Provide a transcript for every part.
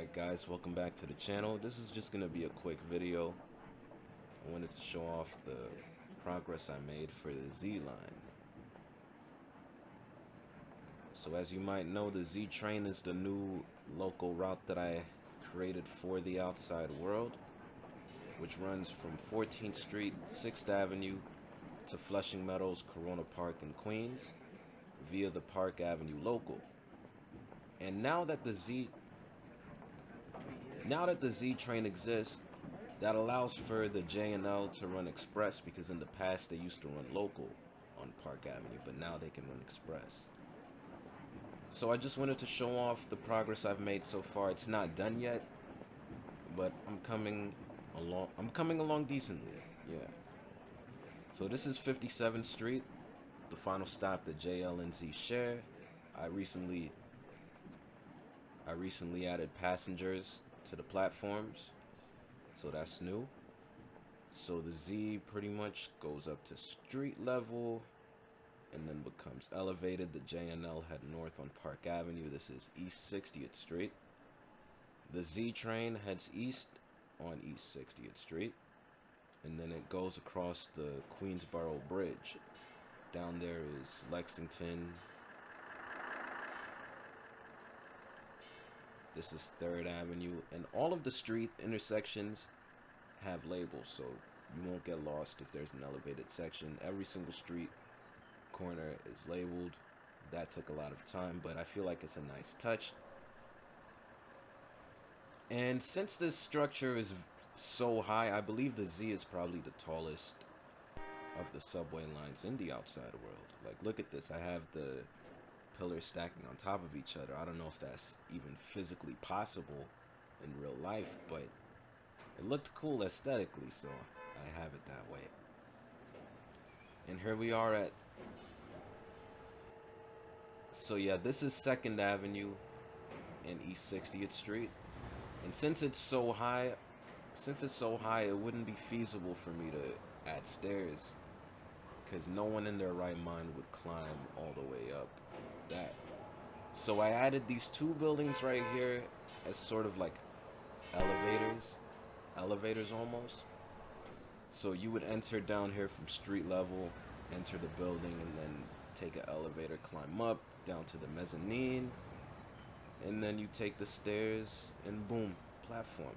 Alright guys, welcome back to the channel. This is just going to be a quick video. I wanted to show off the progress I made for the Z line. So as you might know, the Z train is the new local route that I created for the outside world, which runs from 14th Street, 6th Avenue to Flushing Meadows, Corona Park, and Queens via the Park Avenue local. And now that the Z train exists, that allows for the J&L to run express, because in the past they used to run local on Park Avenue, but now they can run express. So I just wanted to show off the progress I've made so far. It's not done yet, but I'm coming along decently. Yeah. So this is 57th Street, the final stop that JL and Z share. I recently added passengers to the platforms, so that's new. So the Z pretty much goes up to street level and then becomes elevated. The J&L head north on Park Avenue. This is East 60th Street. The Z train heads east on East 60th Street, and then it goes across the Queensborough Bridge. Down there is Lexington. This is 3rd Avenue, and all of the street intersections have labels, so you won't get lost if there's an elevated section. Every single street corner is labeled. That took a lot of time, but I feel like it's a nice touch. And since this structure is so high, I believe the Z is probably the tallest of the subway lines in the outside world. Like, look at this. I have the pillars stacking on top of each other. I don't know if that's even physically possible in real life, but it looked cool aesthetically, so I have it that way. And here we are at, so yeah, this is 2nd Avenue and East 60th Street. And since it's so high, it wouldn't be feasible for me to add stairs, because no one in their right mind would climb all the way up that. So I added these two buildings right here as sort of like elevators almost. So you would enter down here from street level, enter the building, and then take an elevator, climb up down to the mezzanine, and then you take the stairs and boom, platform.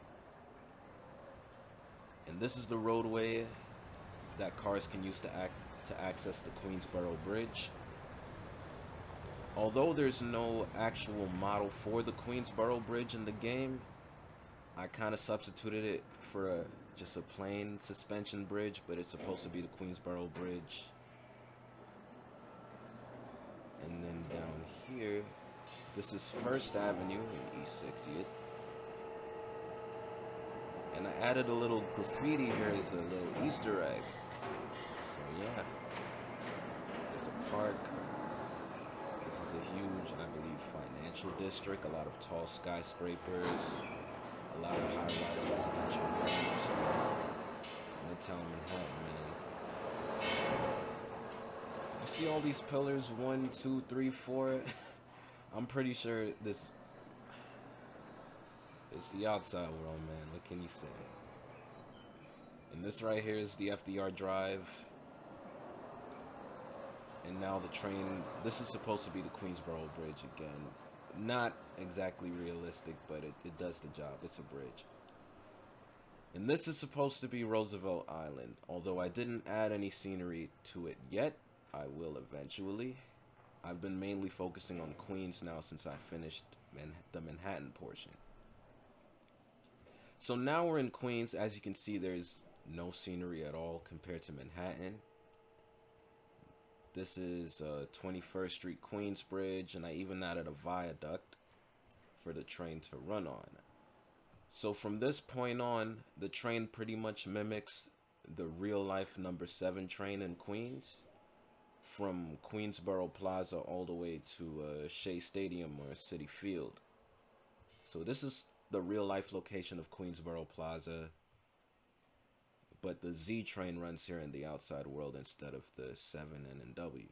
And this is the roadway that cars can use to access the Queensborough Bridge. Although there's no actual model for the Queensborough Bridge in the game, I kind of substituted it for just a plain suspension bridge, but it's supposed to be the Queensborough Bridge. And then down here, this is 1st Avenue and East 60th. And I added a little graffiti here as a little Easter egg. So yeah, there's a park. This is a huge, I believe, financial district. A lot of tall skyscrapers, a lot of high-rise residential buildings. Midtown Manhattan, man. You see all these pillars? 1, 2, 3, 4. I'm pretty sure this. It's the outside world, man. What can you say? And this right here is the FDR Drive. And now the train, this is supposed to be the Queensborough Bridge again. Not exactly realistic, but it does the job. It's a bridge. And this is supposed to be Roosevelt Island. Although I didn't add any scenery to it yet, I will eventually. I've been mainly focusing on Queens now since I finished the Manhattan portion. So now we're in Queens. As you can see, there's no scenery at all compared to Manhattan. This is 21st Street Queens Bridge, and I even added a viaduct for the train to run on. So from this point on, the train pretty much mimics the real-life number 7 train in Queens, from Queensborough Plaza all the way to Shea Stadium or Citi Field. So this is the real-life location of Queensborough Plaza, but the Z train runs here in the outside world instead of the 7 and W.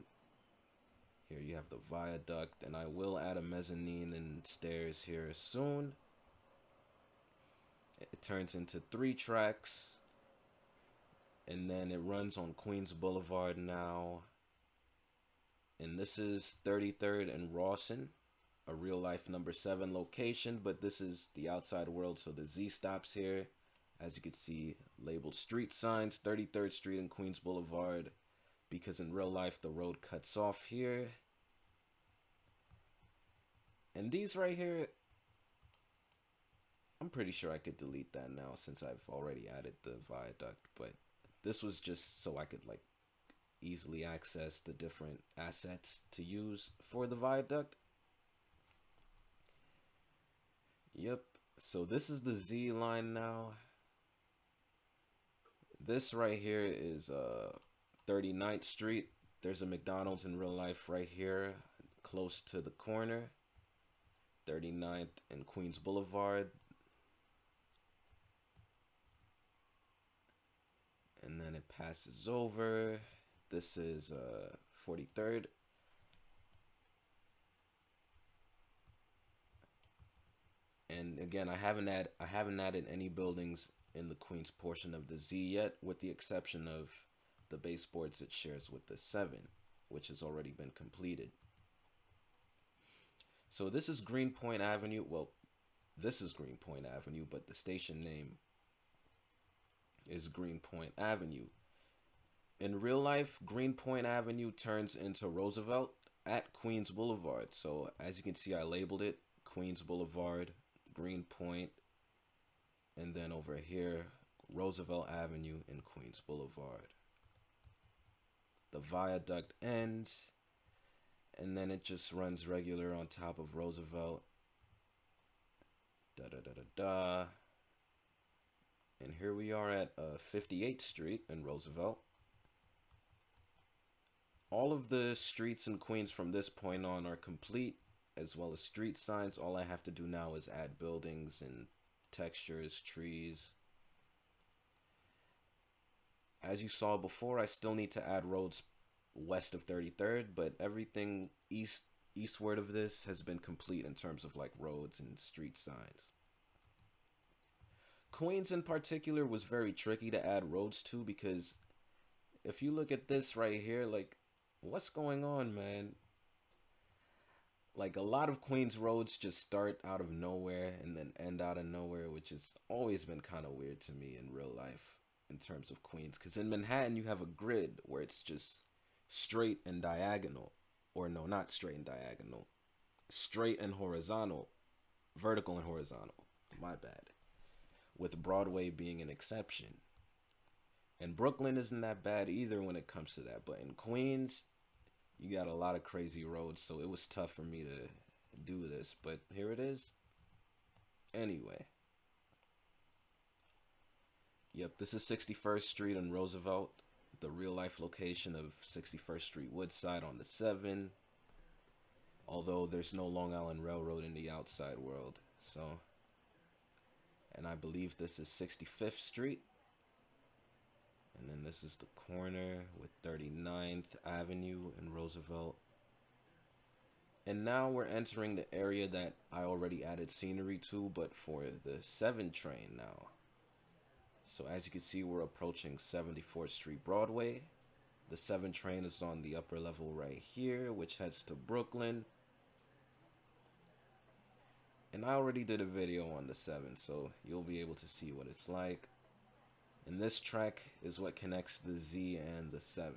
Here you have the viaduct, and I will add a mezzanine and stairs here soon. It turns into 3 tracks, and then it runs on Queens Boulevard now. And this is 33rd and Rawson, a real life number 7 location, but this is the outside world, so the Z stops here. As you can see, labeled street signs, 33rd Street and Queens Boulevard, because in real life the road cuts off here. And these right here, I'm pretty sure I could delete that now since I've already added the viaduct, but this was just so I could like easily access the different assets to use for the viaduct. Yep, so this is the Z line now. This right here is 39th Street. There's a McDonald's in real life right here, close to the corner. 39th and Queens Boulevard. And then it passes over. This is 43rd. And again, I haven't added any buildings in the Queens portion of the Z yet, with the exception of the baseboards it shares with the 7, which has already been completed. So this is Greenpoint Avenue. Well, this is Greenpoint Avenue, but the station name is Greenpoint Avenue. In real life, Greenpoint Avenue turns into Roosevelt at Queens Boulevard. So as you can see, I labeled it Queens Boulevard, Greenpoint, and then over here, Roosevelt Avenue and Queens Boulevard. The viaduct ends, and then it just runs regular on top of Roosevelt. And here we are at 58th Street in Roosevelt. All of the streets in Queens from this point on are complete, as well as street signs. All I have to do now is add buildings and textures, trees. As you saw before, I still need to add roads west of 33rd, but everything eastward of this has been complete in terms of like roads and street signs. Queens in particular was very tricky to add roads to, because if you look at this right here, like, what's going on, man? Like, a lot of Queens roads just start out of nowhere and then end out of nowhere, which has always been kind of weird to me in real life in terms of Queens. Because in Manhattan, you have a grid where it's just straight and diagonal. Or no, not straight and diagonal. Straight and horizontal. Vertical and horizontal. My bad. With Broadway being an exception. And Brooklyn isn't that bad either when it comes to that. But in Queens, you got a lot of crazy roads, so it was tough for me to do this. But here it is. Anyway. Yep, this is 61st Street and Roosevelt. The real life location of 61st Street Woodside on the 7. Although there's no Long Island Railroad in the outside world. So, and I believe this is 65th Street. And then this is the corner with 39th Avenue and Roosevelt. And now we're entering the area that I already added scenery to, but for the 7 train now. So as you can see, we're approaching 74th Street Broadway. The 7 train is on the upper level right here, which heads to Brooklyn. And I already did a video on the 7, so you'll be able to see what it's like. And this track is what connects the Z and the 7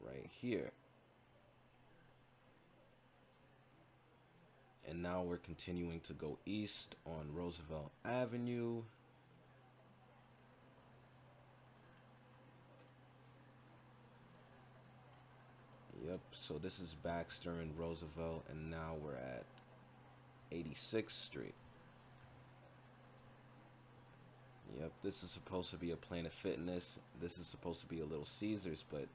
right here. And now we're continuing to go east on Roosevelt Avenue. Yep, so this is Baxter and Roosevelt, and now we're at 86th Street. Yep, this is supposed to be a Planet Fitness. This is supposed to be a Little Caesars, but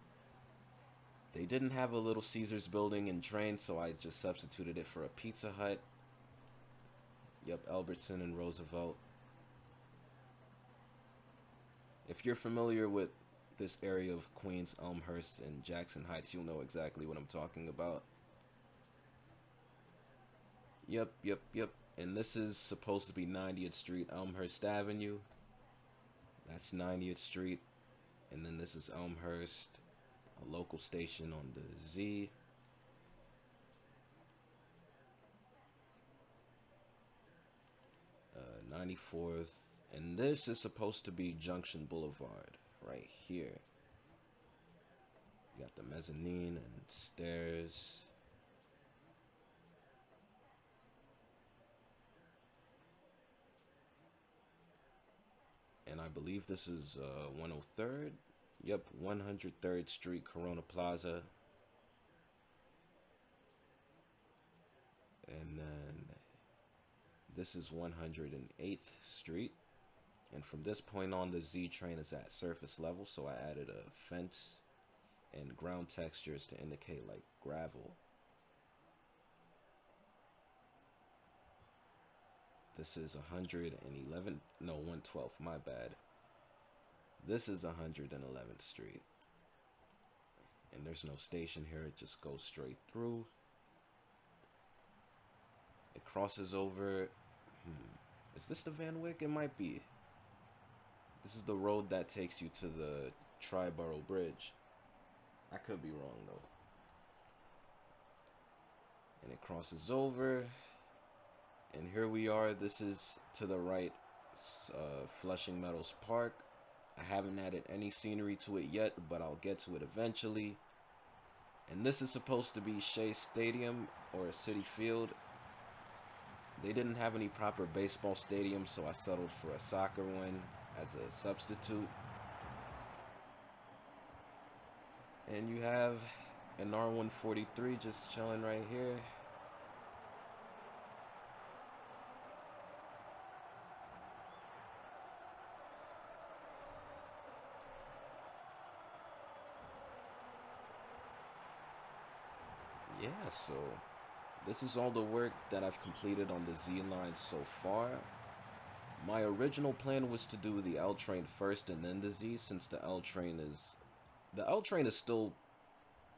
they didn't have a Little Caesars building in Trainz, so I just substituted it for a Pizza Hut. Yep, Albertson and Roosevelt. If you're familiar with this area of Queens, Elmhurst, and Jackson Heights, you'll know exactly what I'm talking about. Yep. And this is supposed to be 90th Street, Elmhurst Avenue. That's 90th Street. And then this is Elmhurst, a local station on the Z. Uh, 94th. And this is supposed to be Junction Boulevard, right here. You got the mezzanine and stairs. And I believe this is 103rd. Yep, 103rd Street, Corona Plaza. And then this is 108th Street. And from this point on, the Z train is at surface level, so I added a fence and ground textures to indicate like gravel. This is 111, no, 112th, my bad. This is 111th Street. And there's no station here, it just goes straight through. It crosses over, is this the Van Wyck? It might be. This is the road that takes you to the Triborough Bridge. I could be wrong though. And it crosses over. And here we are. This is to the right, Flushing Meadows Park. I haven't added any scenery to it yet, but I'll get to it eventually. And this is supposed to be Shea Stadium or Citi Field. They didn't have any proper baseball stadium, so I settled for a soccer one as a substitute. And you have an R143 just chilling right here. Yeah, so this is all the work that I've completed on the Z line so far. My original plan was to do the L train first and then the Z, since the L train is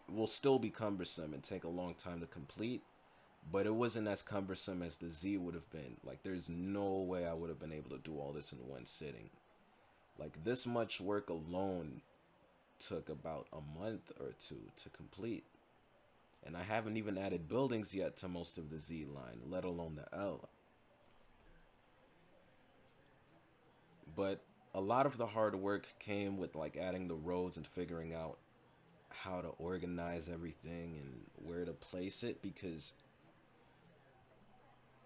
will still be cumbersome and take a long time to complete, but it wasn't as cumbersome as the Z would have been. Like, there's no way I would have been able to do all this in one sitting. Like, this much work alone took about a month or two to complete. And I haven't even added buildings yet to most of the Z line, let alone the L. But a lot of the hard work came with like adding the roads and figuring out how to organize everything and where to place it, because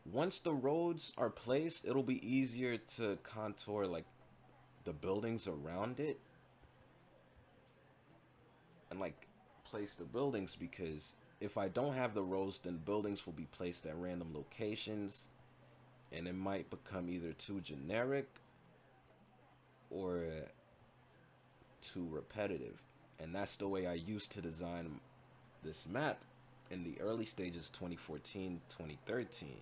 once the roads are placed, it'll be easier to contour like the buildings around it and like place the buildings, because if I don't have the roads, then buildings will be placed at random locations and it might become either too generic or too repetitive. And that's the way I used to design this map in the early stages, 2014, 2013.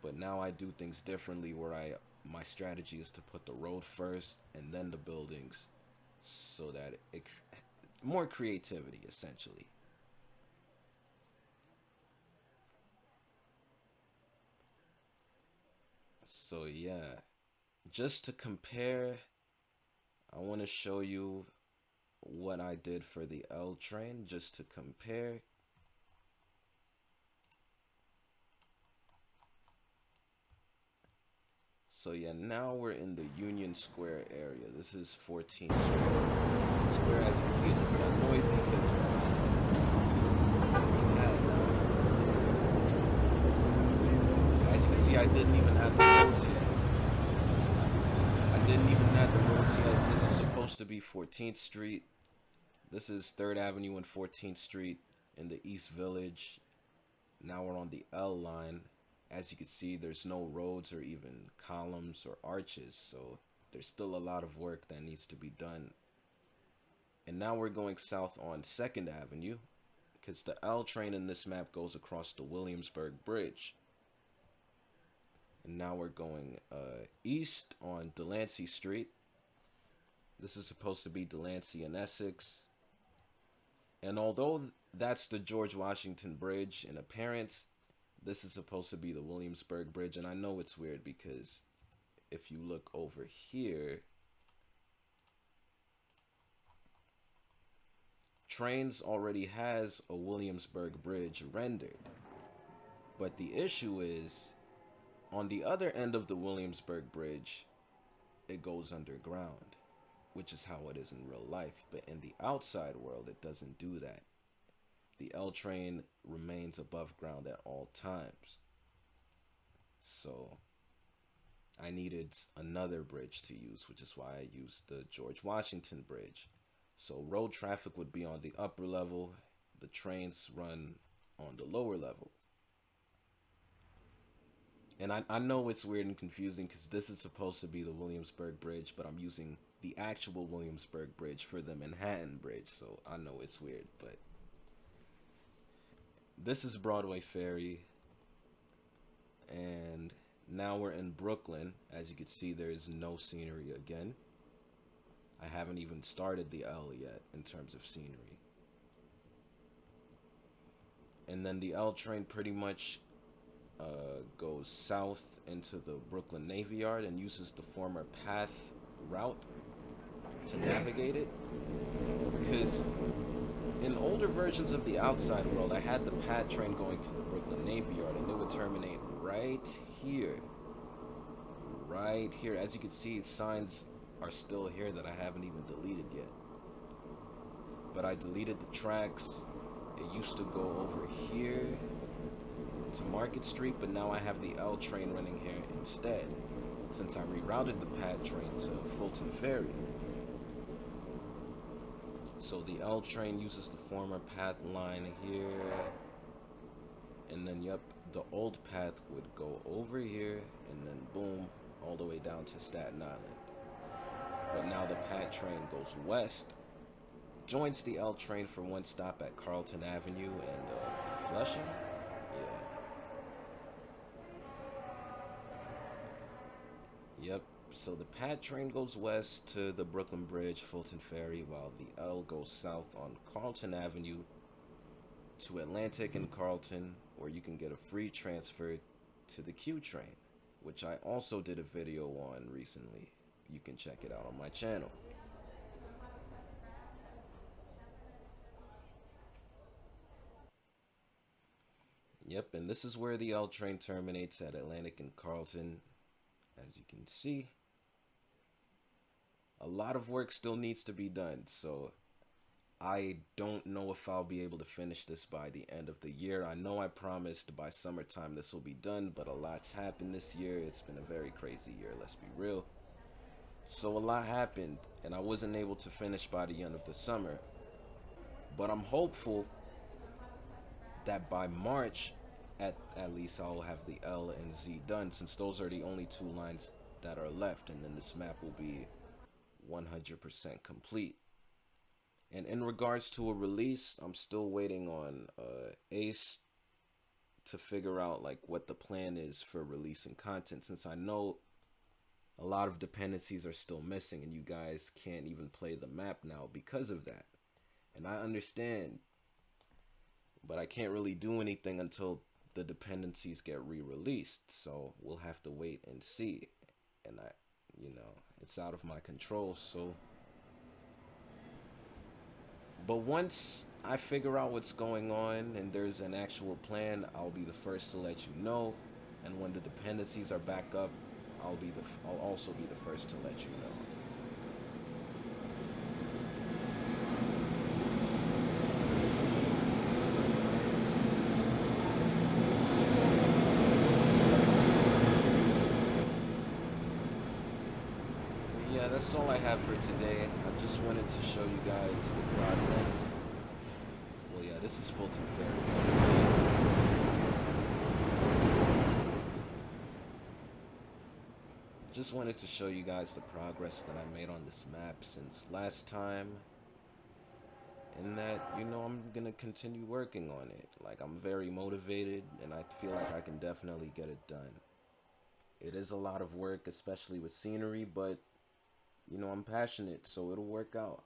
But now I do things differently, where my strategy is to put the road first and then the buildings, so that it more creativity essentially. So yeah, just to compare, I want to show you what I did for the L train, just to compare. So yeah, now we're in the Union Square area. This is 14th Square. As you can see, it just got noisy because as you can see, I didn't even have the roads yet. This is supposed to be 14th Street. This is 3rd Avenue and 14th Street in the East Village. Now we're on the L line. As you can see, there's no roads or even columns or arches, so there's still a lot of work that needs to be done. And now we're going south on 2nd Avenue, because the L train in this map goes across the Williamsburg Bridge. And now we're going east on Delancey Street. This is supposed to be Delancey and Essex. And although that's the George Washington Bridge in appearance, This is supposed to be the Williamsburg Bridge, and I know it's weird because if you look over here, Trainz already has a Williamsburg Bridge rendered. But the issue is, on the other end of the Williamsburg Bridge, it goes underground, which is how it is in real life. But in the outside world, it doesn't do that. The L train remains above ground at all times. So I needed another bridge to use, which is why I used the George Washington Bridge. So road traffic would be on the upper level, the trains run on the lower level. And I know it's weird and confusing because this is supposed to be the Williamsburg Bridge, but I'm using the actual Williamsburg Bridge for the Manhattan Bridge, so I know it's weird, but this is Broadway Ferry, and now we're in Brooklyn. As you can see, there is no scenery again. I haven't even started the L yet in terms of scenery. And then the L train pretty much goes south into the Brooklyn Navy Yard and uses the former path route to navigate it. Because in older versions of the outside world, I had the PAT train going to the Brooklyn Navy Yard, and it would terminate right here. Right here. As you can see, signs are still here that I haven't even deleted yet. But I deleted the tracks. It used to go over here to Market Street, but now I have the L train running here instead, since I rerouted the PAT train to Fulton Ferry. So the L train uses the former path line here, and then yep, the old path would go over here, and then boom, all the way down to Staten Island. But now the PAT train goes west, joins the L train for one stop at Carlton Avenue and Flushing. Yep, so the PAT train goes west to the Brooklyn Bridge, Fulton Ferry, while the L goes south on Carlton Avenue to Atlantic and Carlton, where you can get a free transfer to the Q train, which I also did a video on recently. You can check it out on my channel. Yep, and this is where the L train terminates at Atlantic and Carlton. As you can see, a lot of work still needs to be done, so I don't know if I'll be able to finish this by the end of the year. I know I promised by summertime this will be done, but a lot's happened this year. It's been a very crazy year, let's be real. So a lot happened, and I wasn't able to finish by the end of the summer. But I'm hopeful that by March, at least I'll have the L and Z done, since those are the only two lines that are left, and then this map will be 100% complete. And in regards to a release, I'm still waiting on Ace to figure out like what the plan is for releasing content, since I know a lot of dependencies are still missing and you guys can't even play the map now because of that. And I understand, but I can't really do anything until the dependencies get re-released, so we'll have to wait and see. And it's out of my control, so but once I figure out what's going on and there's an actual plan, I'll be the first to let you know. And when the dependencies are back up, I'll also be the first to let you know. Yeah, that's all I have for today. I just wanted to show you guys the progress. Well, yeah, this is Fulton Ferry. Just wanted to show you guys the progress that I made on this map since last time. And that, I'm gonna continue working on it. Like, I'm very motivated, and I feel like I can definitely get it done. It is a lot of work, especially with scenery, but I'm passionate, so it'll work out.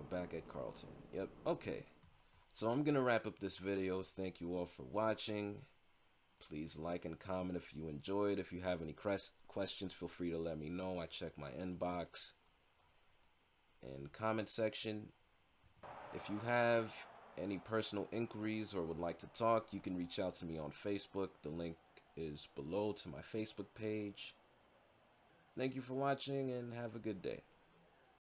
we're back at Carlton. Yep, okay. So I'm going to wrap up this video. Thank you all for watching. Please like and comment if you enjoyed. If you have any questions, feel free to let me know. I check my inbox and comment section. If you have any personal inquiries or would like to talk, you can reach out to me on Facebook. The link is below to my Facebook page. Thank you for watching and have a good day.